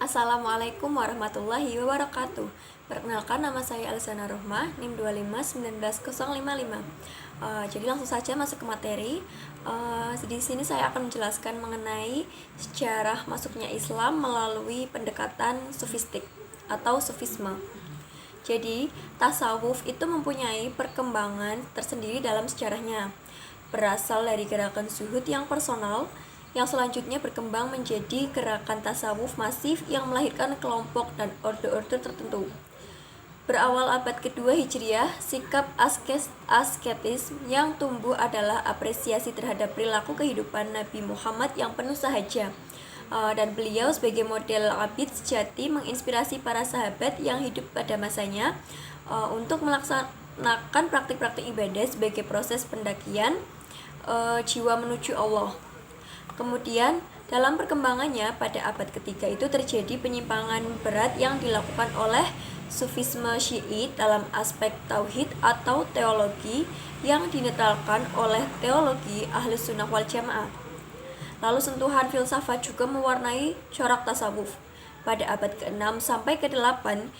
Assalamualaikum warahmatullahi wabarakatuh. Perkenalkan, nama saya Alisana Rohmah, NIM 2519055. Jadi langsung saja masuk ke materi. Di sini saya akan menjelaskan mengenai sejarah masuknya Islam melalui pendekatan sufistik atau sufisme. Jadi, tasawuf itu mempunyai perkembangan tersendiri dalam sejarahnya. Berasal dari gerakan zuhud yang personal, yang selanjutnya berkembang menjadi gerakan tasawuf masif yang melahirkan kelompok dan orde-orde tertentu. Berawal abad kedua Hijriah, sikap asketis yang tumbuh adalah apresiasi terhadap perilaku kehidupan Nabi Muhammad yang penuh sahaja. Dan beliau sebagai model abid sejati menginspirasi para sahabat yang hidup pada masanya untuk melaksanakan praktik-praktik ibadah sebagai proses pendakian jiwa menuju Allah. Kemudian, dalam perkembangannya pada abad ketiga itu terjadi penyimpangan berat yang dilakukan oleh sufisme Syiit dalam aspek tauhid atau teologi yang dinetralkan oleh teologi Ahlus Sunnah wal Jamaah. Lalu sentuhan filsafat juga mewarnai corak tasawuf. Pada abad ke-6 sampai ke-8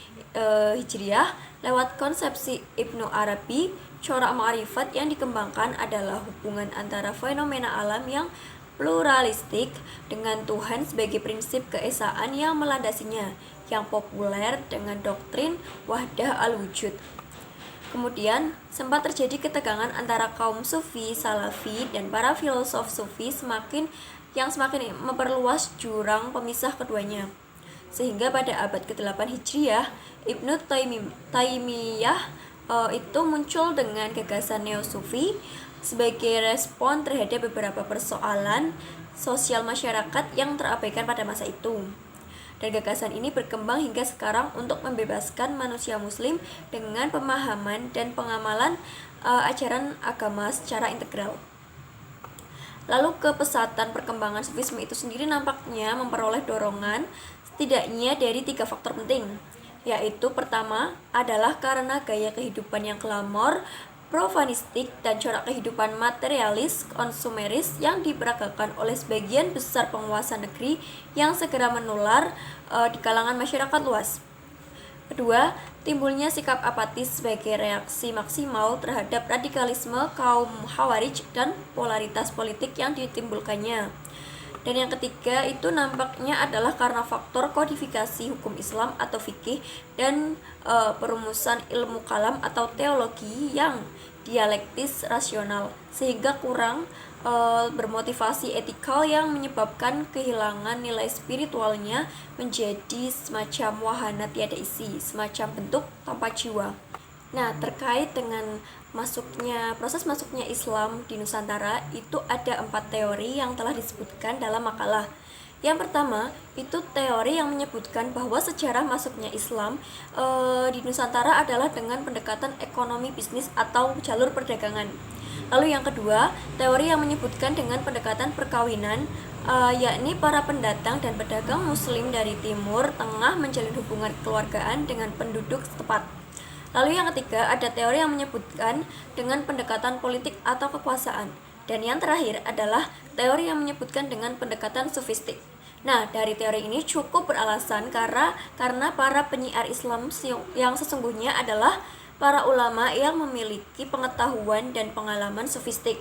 Hijriah, lewat konsepsi Ibnu Arabi, corak ma'rifat yang dikembangkan adalah hubungan antara fenomena alam yang pluralistik dengan Tuhan sebagai prinsip keesaan yang melandasinya, yang populer dengan doktrin wahdah al-wujud. Kemudian, sempat terjadi ketegangan antara kaum sufi, salafi, dan para filosof sufi semakin memperluas jurang pemisah keduanya. Sehingga pada abad ke-8 Hijriah, Ibnu Taimiyah itu muncul dengan gagasan neo-sufi sebagai respon terhadap beberapa persoalan sosial masyarakat yang terabaikan pada masa itu. Dan gagasan ini berkembang hingga sekarang untuk membebaskan manusia muslim dengan pemahaman dan pengamalan ajaran agama secara integral. Lalu kepesatan perkembangan sufisme itu sendiri nampaknya memperoleh dorongan setidaknya dari 3 faktor penting, yaitu pertama adalah karena gaya kehidupan yang glamor, profanistik, dan corak kehidupan materialis konsumeris yang diperagakan oleh sebagian besar penguasa negeri yang segera menular di kalangan masyarakat luas. Kedua, timbulnya sikap apatis sebagai reaksi maksimal terhadap radikalisme kaum Khawarij dan polaritas politik yang ditimbulkannya. Dan yang ketiga itu nampaknya adalah karena faktor kodifikasi hukum Islam atau fikih dan perumusan ilmu kalam atau teologi yang dialektis rasional, sehingga kurang bermotivasi etikal yang menyebabkan kehilangan nilai spiritualnya menjadi semacam wahana tiada isi, semacam bentuk tanpa jiwa. Nah, terkait dengan proses masuknya Islam di Nusantara, itu ada 4 teori yang telah disebutkan dalam makalah. Yang pertama, itu teori yang menyebutkan bahwa sejarah masuknya Islam di Nusantara adalah dengan pendekatan ekonomi bisnis atau jalur perdagangan. Lalu yang kedua, teori yang menyebutkan dengan pendekatan perkawinan, yakni para pendatang dan pedagang muslim dari Timur Tengah menjalin hubungan kekeluargaan dengan penduduk setempat. Lalu yang ketiga, ada teori yang menyebutkan dengan pendekatan politik atau kekuasaan. Dan yang terakhir adalah teori yang menyebutkan dengan pendekatan sufistik. Nah, dari teori ini cukup beralasan karena para penyiar Islam yang sesungguhnya adalah para ulama yang memiliki pengetahuan dan pengalaman sufistik.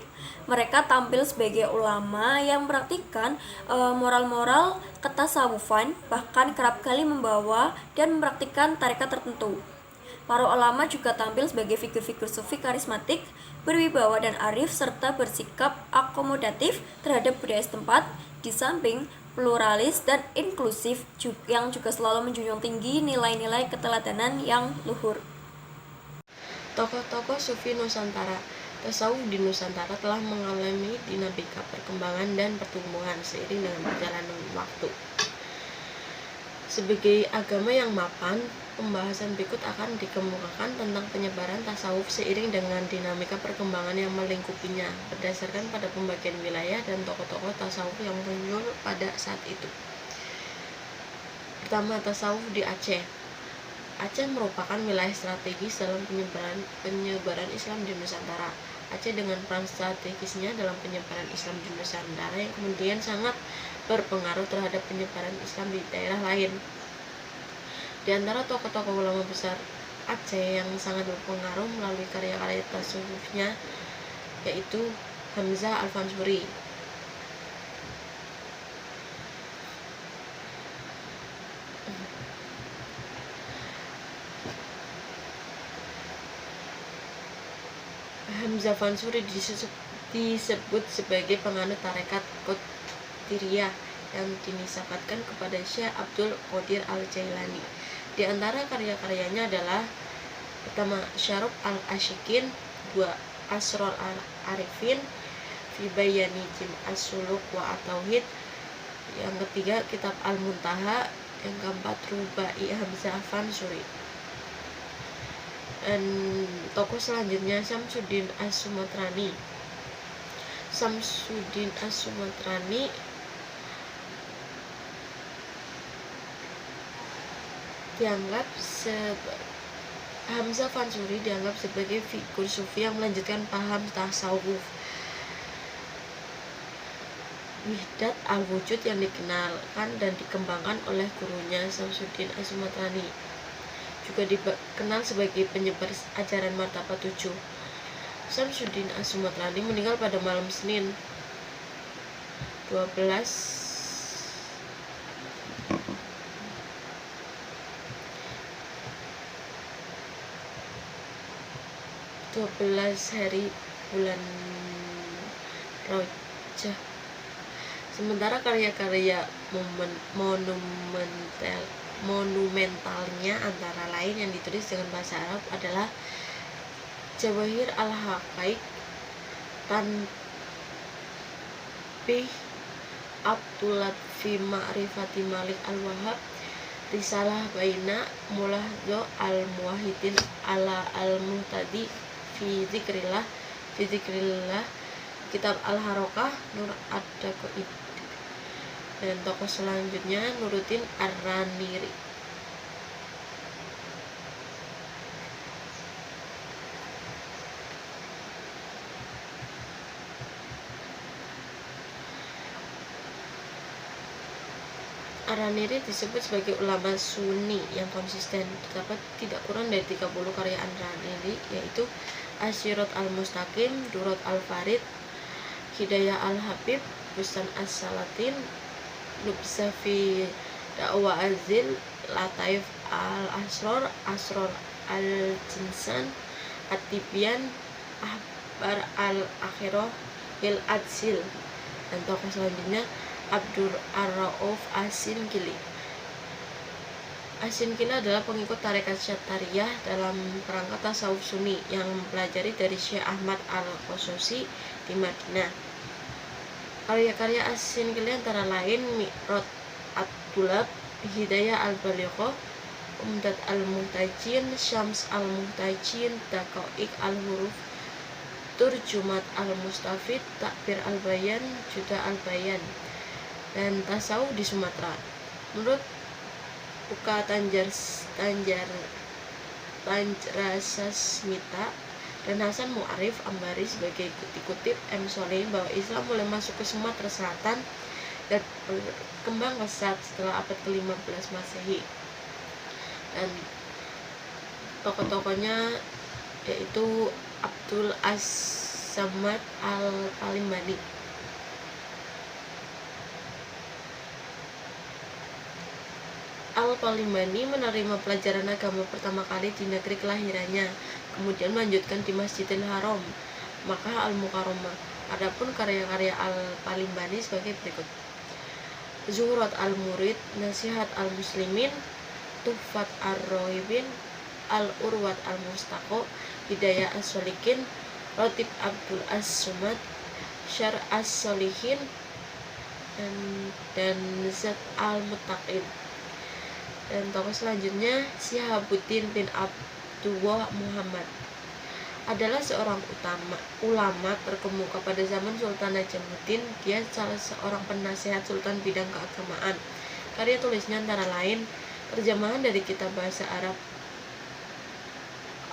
Mereka tampil sebagai ulama yang mempraktikkan moral-moral ketasawufan, bahkan kerap kali membawa dan mempraktikkan tarekat tertentu. Para ulama juga tampil sebagai figur-figur sufi karismatik, berwibawa dan arif, serta bersikap akomodatif terhadap budaya setempat, di samping pluralis dan inklusif yang juga selalu menjunjung tinggi nilai-nilai keteladanan yang luhur. Tokoh-tokoh sufi Nusantara. Tasawuf di Nusantara telah mengalami dinamika perkembangan dan pertumbuhan seiring dengan perjalanan waktu. Sebagai agama yang mapan, pembahasan berikut akan dikemukakan tentang penyebaran tasawuf seiring dengan dinamika perkembangan yang melingkupinya, berdasarkan pada pembagian wilayah dan tokoh-tokoh tasawuf yang muncul pada saat itu. Pertama, tasawuf di Aceh. Aceh merupakan wilayah strategis dalam penyebaran Islam di Nusantara. Aceh dengan peran strategisnya dalam penyebaran Islam di Nusantara yang kemudian sangat berpengaruh terhadap penyebaran Islam di daerah lain. Di antara tokoh-tokoh ulama besar Aceh yang sangat berpengaruh melalui karya-karya tasawufnya yaitu Hamzah Al-Fansuri. Hamzah Fansuri disebut sebagai penganut tarekat Qadiriyah yang dinisbatkan kepada Syekh Abdul Qadir Al-Jailani. Di antara karya-karyanya adalah pertama Syarab Al-Asyikin, 2 Asrul Al-Arifin, Fi Bayani Jim As-Suluk wa At-Tauhid, yang ketiga Kitab Al-Muntaha, yang keempat Rubai Hamzah Fansuri. Dan tokoh selanjutnya Samsuddin As-Sumatrani. Samsuddin As-Sumatrani Hamzah Fansuri dianggap sebagai figur sufi yang melanjutkan paham tasawuf Wihdat al-Wujud yang dikenalkan dan dikembangkan oleh gurunya Samsuddin As-Sumatrani. Juga dikenal sebagai penyebar ajaran martabat 7. Samsuddin As-Sumatrani meninggal pada malam Senin 12 hari bulan Rajab. Sementara karya-karya monumentalnya antara lain yang ditulis dengan bahasa Arab adalah Jawahir Al-Haqaiq, Tanbih Abdullah fi Ma'rifati Malik Al-Wahhab, Risalah Baina Mulahzo Al-Muwahhidin ala Al-Muhtadi fi Dzikrillah, Kitab Al-Harokah, Nur Ad-Daqa'iq. Dan tokoh selanjutnya Nuruddin Ar-Raniri. Ar-Raniri disebut sebagai ulama Sunni yang konsisten. Terdapat tidak kurang dari 30 karya Ar-Raniri, yaitu Asyirat Al-Mustaqim, Durat Al-Farid, Hidayah Al-Habib, Bustan As-Salatin, Nubzah fi Da'wa Azil, Lataif Al-Asror, Asror Al-Jinsan, At-Tibyan, Ahbar Al-Akhirah, Il-Adsil. Dan tokoh selanjutnya Abdur Ar-Rauf As-Sinkili. As-Sinkili adalah pengikut tarekat Syatariyah dalam perangkat tasawuf Sunni yang mempelajari dari Syekh Ahmad Al-Qasosi di Madinah. Karya-karya As-Sinkili antara lain Mi'raj At-Tulab, Hidayah Al-Balighah, Umdat Al-Muhtajin, Syams Al-Muhtajin, Daqa'iq Al-Huruf, Turjumat Al-Mustafid, Takbir Al-Bayan, Juda Al-Bayan, dan Tasawuf di Sumatera. Menurut Buka Tanjrasasmita dan Hasan Mu'arif Ambari sebagai dikutip M. Soleh bahwa Islam mulai masuk ke Sumatera Selatan dan berkembang pesat setelah abad ke-15 Masehi. Dan tokoh-tokohnya yaitu Abdul As-Samad Al-Palimbani. Al-Palimbani menerima pelajaran agama pertama kali di negeri kelahirannya, kemudian melanjutkan di Masjidil Haram, Makkah Al-Mukarramah. Adapun karya-karya Al-Palimbani sebagai berikut: Zuhrat Al-Murid, Nasihat Al-Muslimin, Tuhfat Ar-Rohibin, Al-Urwat Al-Mustaqo, Hidayah As-Solikin, Rotib Abdul As-Sumad, Syar As-Solihin, dan Zat Al-Muttaqin. Dan tokoh selanjutnya Syihabuddin bin Abdullah Muhammad adalah seorang ulama terkemuka pada zaman Sultan Najamuddin. Dia salah seorang penasehat sultan bidang keagamaan. Karya tulisnya antara lain terjemahan dari kitab bahasa Arab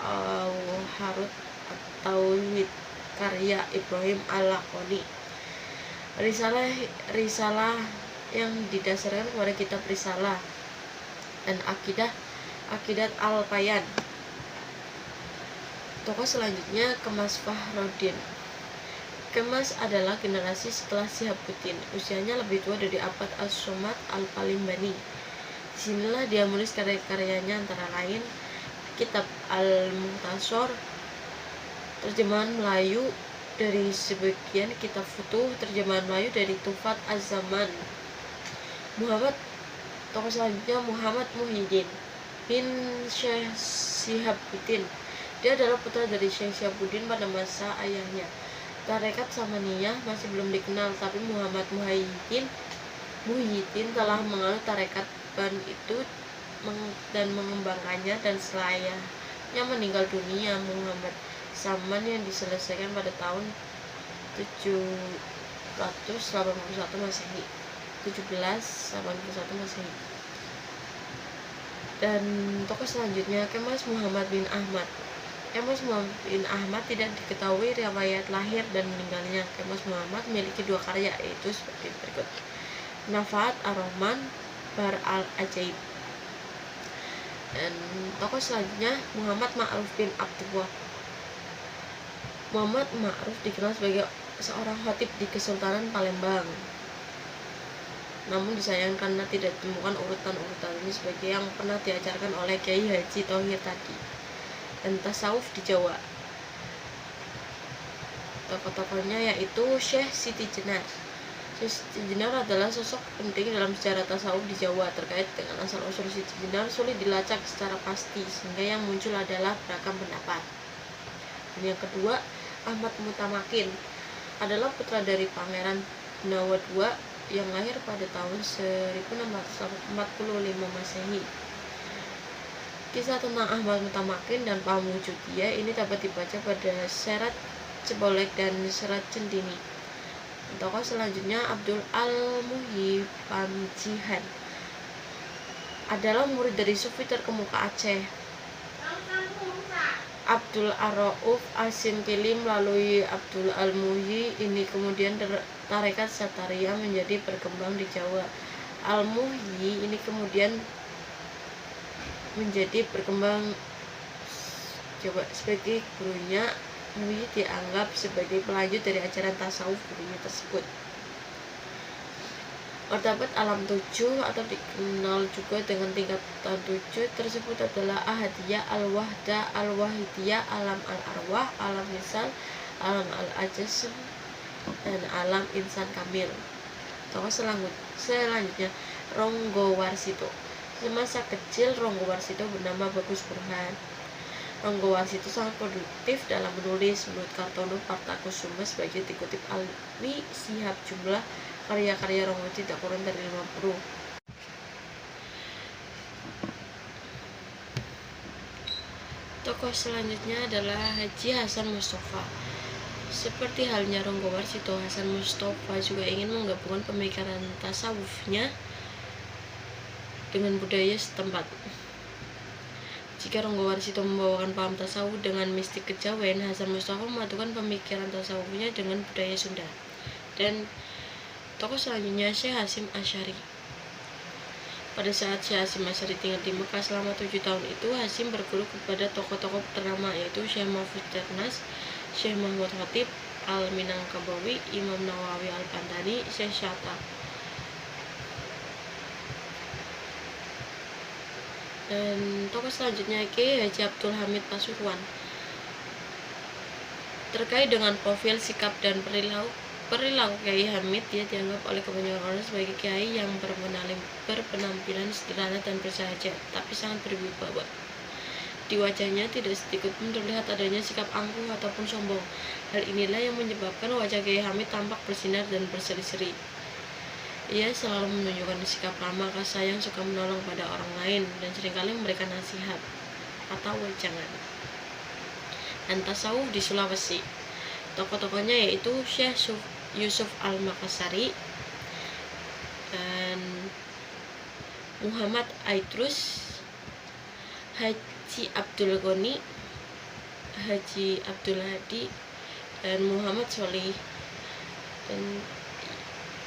Al-Harut atau karya Ibrahim Al-Laqani, Risalah yang didasarkan kepada kitab Risalah dan Aqidat Al-Payan. Tokoh selanjutnya Kemas Fahrudin. Kemas adalah generasi setelah Shihabuddin, usianya lebih tua dari Abad As-Somad Al-Palimbani. Disinilah dia menulis karya-karyanya antara lain Kitab Al-Mukhtasar, terjemahan Melayu dari sebagian kitab Futuh, terjemahan Melayu dari Tufat Az-Zaman. Tokoh selanjutnya Muhammad Muhyiddin bin Syekh Shihabuddin. Dia adalah putra dari Syekh Shihabuddin pada masa ayahnya. Tarekat Samaniyah masih belum dikenal, tapi Muhammad Muhyiddin telah menganut tarekat Ban itu dan mengembangkannya, dan selayaknya meninggal dunia Muhammad Saman yang diselesaikan pada tahun 1781 Masehi. Dan tokoh selanjutnya Kemas Muhammad bin Ahmad. Kemas Muhammad bin Ahmad tidak diketahui riwayat lahir dan meninggalnya. Kemas Muhammad memiliki 2 karya, yaitu seperti berikut: Nafaat Ar-Rahman, Bar Al-Ajaib. Dan tokoh selanjutnya Muhammad Ma'ruf bin Abdullah. Muhammad Ma'ruf dikenal sebagai seorang khatib di Kesultanan Palembang. Namun disayangkan karena tidak ditemukan urutan-urutan ini sebagai yang pernah diajarkan oleh Kiai Haji Thohir tadi. Dan tasawuf di Jawa. Tokoh-tokohnya yaitu Syekh Siti Jenar. Syekh Siti Jenar adalah sosok penting dalam sejarah tasawuf di Jawa. Terkait dengan asal-usul Siti Jenar sulit dilacak secara pasti, sehingga yang muncul adalah beragam pendapat. Dan yang kedua, Ahmad Mutamakin adalah putra dari Pangeran Benawa II yang lahir pada tahun 1645 Masehi. Kisah tentang Ahmad Mutamakin dan Pamwujud dia ini dapat dibaca pada Serat Cebolek dan Serat Centini. Tokoh selanjutnya Abdul Al-Muhyi Panjihan adalah murid dari sufi terkemuka Aceh, Abdul Ar-Rauf As-Simpili. Melalui Abdul Al-Muhyi ini kemudian tarekat Satariyah menjadi berkembang di Jawa. Al-Muhyi ini kemudian menjadi berkembang Jawa. Sebagai gurunya, Muhyi dianggap sebagai pelanjut dari ajaran tasawuf gurunya tersebut. Martabat alam 7 atau dikenal juga dengan tingkatan 7 tersebut adalah Ahadiyah, Al-Wahdah, Al-Wahidiyah, Alam Al-Arwah, Alam Misal, Alam Al-Ajasm, dan Alam Insan Kamil. Tokoh selanjutnya Ronggo Warsito. Semasa kecil, Ronggo Warsito bernama Bagus Burhan. Ronggo Warsito sangat produktif dalam menulis. Menurut Kartono Partakusuma sebagai dikutip Alwi Shihab, jumlah karya-karya Ronggo tidak kurang dari 50. Tokoh selanjutnya adalah Haji Hasan Mustafa. Seperti halnya Ronggo Warsito, Hasan Mustafa juga ingin menggabungkan pemikiran tasawufnya dengan budaya setempat. Jika Ronggo Warsito membawakan paham tasawuf dengan mistik kejawen, Hasan Mustafa memadukan pemikiran tasawufnya dengan budaya Sunda. Dan tokoh selanjutnya Syekh Hasyim Asy'ari. Pada saat Syekh Hasyim Asy'ari tinggal di Mekah selama 7 tahun itu, Hasyim berguru kepada tokoh-tokoh ternama, yaitu Syekh Mahfudz Darnas, Syekh Muhammad Khatib Al-Minangkabawi, Imam Nawawi Al-Pantani, Syekh Syatta. Dan tokoh selanjutnya Kiai Haji Abdul Hamid Pasuruan. Terkait dengan profil, sikap, dan perilaku Kiai Hamid, dia dianggap oleh kebanyakan orang sebagai kiai yang berpenampilan sederhana dan bersahaja, tapi sangat berwibawa. Di wajahnya tidak sedikit pun terlihat adanya sikap angkuh ataupun sombong. Hal inilah yang menyebabkan wajah Kiai Hamid tampak bersinar dan berseri-seri. Ia selalu menunjukkan sikap ramah, kasih sayang, suka menolong pada orang lain, dan seringkali memberikan nasihat atau wejangan. Dan tasawuf di Sulawesi. Tokoh-tokohnya yaitu Syekh Yusuf Al-Makassari dan Muhammad Aidrus, Haji Abdul Ghani, Haji Abdul Hadi, dan Muhammad Sholih. Dan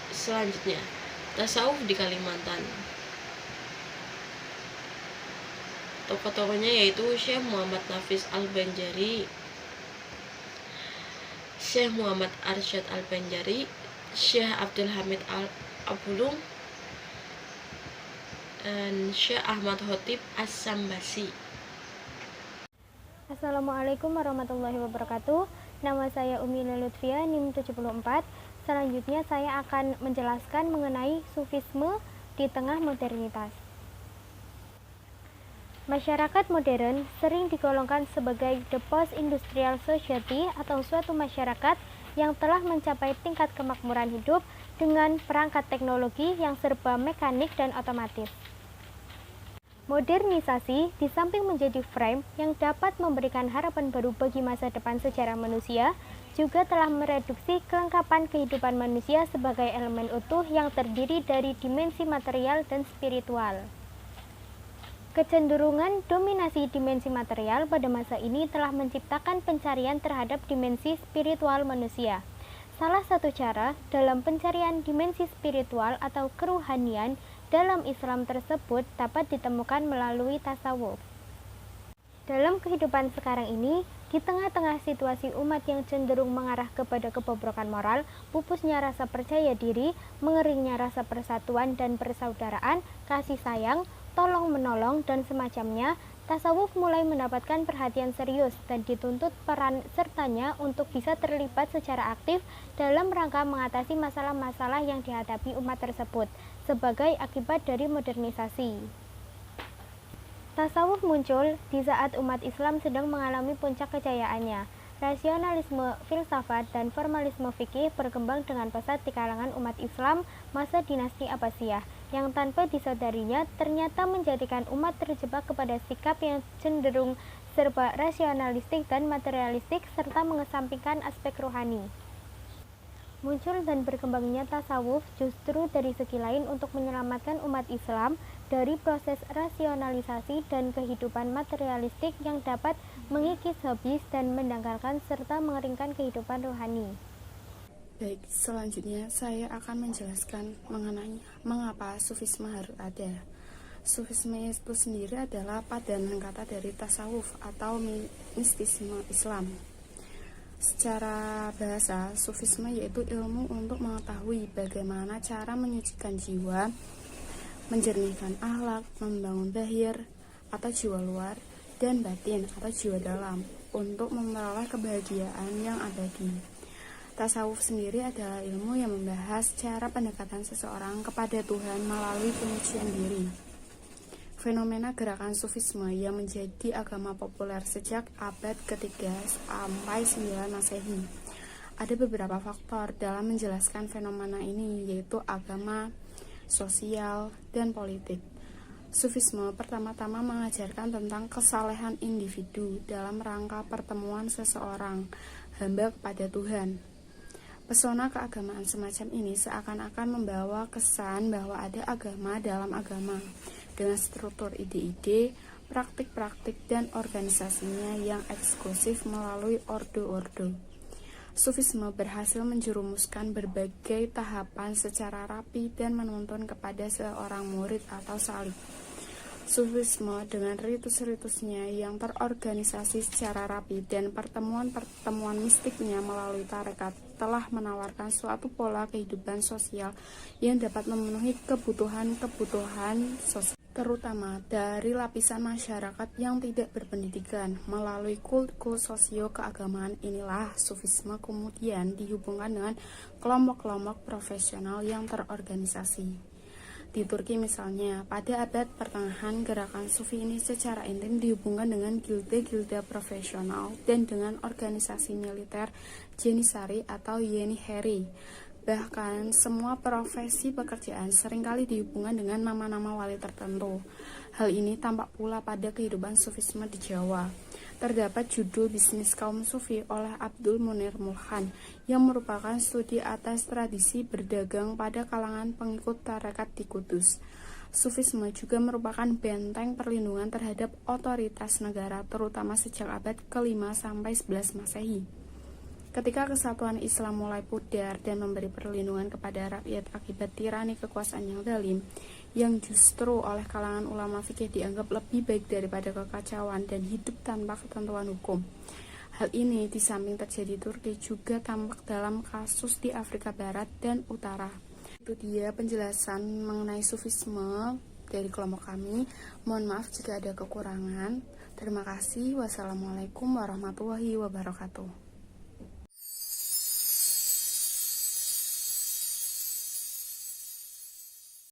selanjutnya tasawuf di Kalimantan. Tokoh-tokohnya yaitu Syekh Muhammad Nafis Al-Banjari, Syekh Muhammad Arsyad Al-Banjari, Syekh Abdul Hamid Al-Abulung, dan Syekh Ahmad Khotib As-Sambasi. Assalamualaikum warahmatullahi wabarakatuh. Nama saya Umi Lutfia, NIM 74. Selanjutnya saya akan menjelaskan mengenai sufisme di tengah modernitas. Masyarakat modern sering digolongkan sebagai the post-industrial society atau suatu masyarakat yang telah mencapai tingkat kemakmuran hidup dengan perangkat teknologi yang serba mekanik dan otomatis. Modernisasi di samping menjadi frame yang dapat memberikan harapan baru bagi masa depan sejarah manusia, juga telah mereduksi kelengkapan kehidupan manusia sebagai elemen utuh yang terdiri dari dimensi material dan spiritual. Kecenderungan dominasi dimensi material pada masa ini telah menciptakan pencarian terhadap dimensi spiritual manusia. Salah satu cara dalam pencarian dimensi spiritual atau keruhanian dalam Islam tersebut dapat ditemukan melalui tasawuf. Dalam kehidupan sekarang ini, di tengah-tengah situasi umat yang cenderung mengarah kepada kebobrokan moral, pupusnya rasa percaya diri, mengeringnya rasa persatuan dan persaudaraan, kasih sayang, tolong-menolong, dan semacamnya, tasawuf mulai mendapatkan perhatian serius dan dituntut peran sertanya untuk bisa terlibat secara aktif dalam rangka mengatasi masalah-masalah yang dihadapi umat tersebut sebagai akibat dari modernisasi. Tasawuf muncul di saat umat Islam sedang mengalami puncak kejayaannya. Rasionalisme, filsafat, dan formalisme fikih berkembang dengan pesat di kalangan umat Islam masa dinasti Abbasiyah, yang tanpa disadarinya ternyata menjadikan umat terjebak kepada sikap yang cenderung serba rasionalistik dan materialistik serta mengesampingkan aspek rohani. Muncul dan berkembangnya tasawuf justru dari segi lain untuk menyelamatkan umat Islam dari proses rasionalisasi dan kehidupan materialistik yang dapat mengikis habis dan mendangkalkan serta mengeringkan kehidupan rohani. Baik, selanjutnya saya akan menjelaskan mengenai mengapa sufisme harus ada. Sufisme itu sendiri adalah padanan kata dari tasawuf atau mistisisme Islam. Secara bahasa, sufisme yaitu ilmu untuk mengetahui bagaimana cara menyucikan jiwa, menjernihkan akhlak, membangun zahir atau jiwa luar, dan batin atau jiwa dalam untuk memperoleh kebahagiaan yang abadi. Tasawuf sendiri adalah ilmu yang membahas cara pendekatan seseorang kepada Tuhan melalui penyucian diri. Fenomena gerakan sufisme yang menjadi agama populer sejak abad ke-3 sampai 9 Masehi. Ada beberapa faktor dalam menjelaskan fenomena ini, yaitu agama, sosial, dan politik. Sufisme pertama-tama mengajarkan tentang kesalehan individu dalam rangka pertemuan seseorang hamba kepada Tuhan. Pesona keagamaan semacam ini seakan-akan membawa kesan bahwa ada agama dalam agama, dengan struktur ide-ide, praktik-praktik, dan organisasinya yang eksklusif melalui ordo-ordo. Sufisme berhasil menjerumuskan berbagai tahapan secara rapi dan menuntun kepada seorang murid atau salik. Sufisme dengan ritus-ritusnya yang terorganisasi secara rapi dan pertemuan-pertemuan mistiknya melalui tarekat telah menawarkan suatu pola kehidupan sosial yang dapat memenuhi kebutuhan sosial, terutama dari lapisan masyarakat yang tidak berpendidikan. Melalui kult-kult sosio keagamaan inilah sufisme kemudian dihubungkan dengan kelompok-kelompok profesional yang terorganisasi. Di Turki misalnya, pada abad pertengahan gerakan sufi ini secara intim dihubungkan dengan gilde-gilde profesional dan dengan organisasi militer Janissary atau Yeniçeri. Bahkan semua profesi pekerjaan seringkali dihubungkan dengan nama-nama wali tertentu. Hal ini tampak pula pada kehidupan sufisme di Jawa. Terdapat judul Bisnis Kaum Sufi oleh Abdul Munir Mulhan yang merupakan studi atas tradisi berdagang pada kalangan pengikut tarekat di Kudus. Sufisme juga merupakan benteng perlindungan terhadap otoritas negara, terutama sejak abad ke-5 sampai 11 Masehi. Ketika kesatuan Islam mulai pudar dan memberi perlindungan kepada rakyat akibat tirani kekuasaan yang zalim, yang justru oleh kalangan ulama fikih dianggap lebih baik daripada kekacauan dan hidup tanpa ketentuan hukum. Hal ini di samping terjadi Turki juga tampak dalam kasus di Afrika Barat dan Utara. Itu dia penjelasan mengenai sufisme dari kelompok kami. Mohon maaf jika ada kekurangan. Terima kasih. Wassalamualaikum warahmatullahi wabarakatuh.